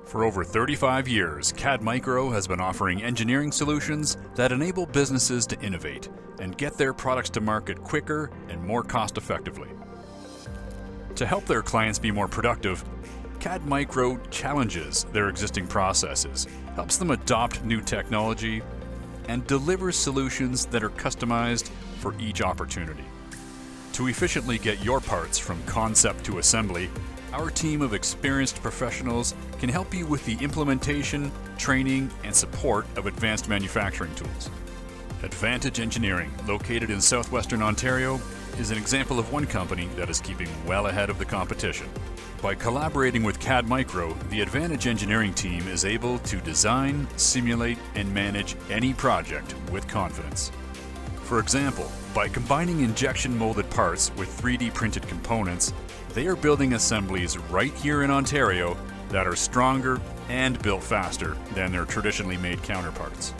For over 35 years, CAD Micro has been offering engineering solutions that enable businesses to innovate and get their products to market quicker and more cost-effectively. To help their clients be more productive, CAD Micro challenges their existing processes, helps them adopt new technology, and delivers solutions that are customized for each opportunity. To efficiently get your parts from concept to assembly, our team of experienced professionals can help you with the implementation, training, and support of advanced manufacturing tools. Advantage Engineering, located in southwestern Ontario, is an example of one company that is keeping well ahead of the competition. By collaborating with CAD Micro, the Advantage Engineering team is able to design, simulate, and manage any project with confidence. For example, by combining injection molded parts with 3D printed components, they are building assemblies right here in Ontario that are stronger and built faster than their traditionally made counterparts.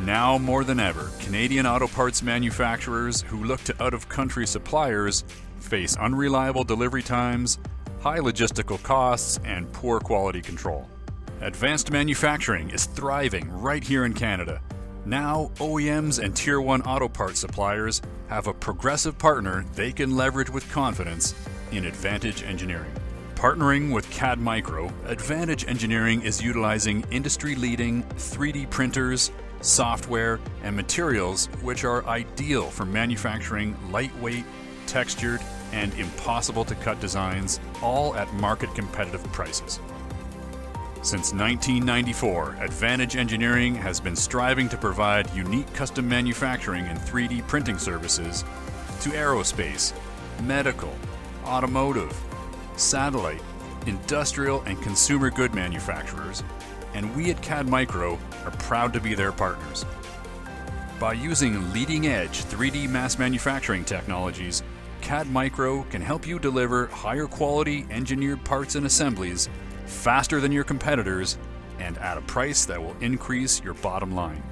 Now more than ever, Canadian auto parts manufacturers who look to out-of-country suppliers face unreliable delivery times, high logistical costs, and poor quality control. Advanced manufacturing is thriving right here in Canada. Now, OEMs and Tier 1 auto parts suppliers have a progressive partner they can leverage with confidence in Advantage Engineering. Partnering with CAD Micro, Advantage Engineering is utilizing industry-leading 3D printers, software, and materials which are ideal for manufacturing lightweight, textured, and impossible-to-cut designs, all at market-competitive prices. Since 1994, Advantage Engineering has been striving to provide unique custom manufacturing and 3D printing services to aerospace, medical, automotive, satellite, industrial, and consumer good manufacturers, and we at CAD Micro are proud to be their partners. By using leading-edge 3D mass manufacturing technologies, CAD Micro can help you deliver higher quality engineered parts and assemblies faster than your competitors and at a price that will increase your bottom line.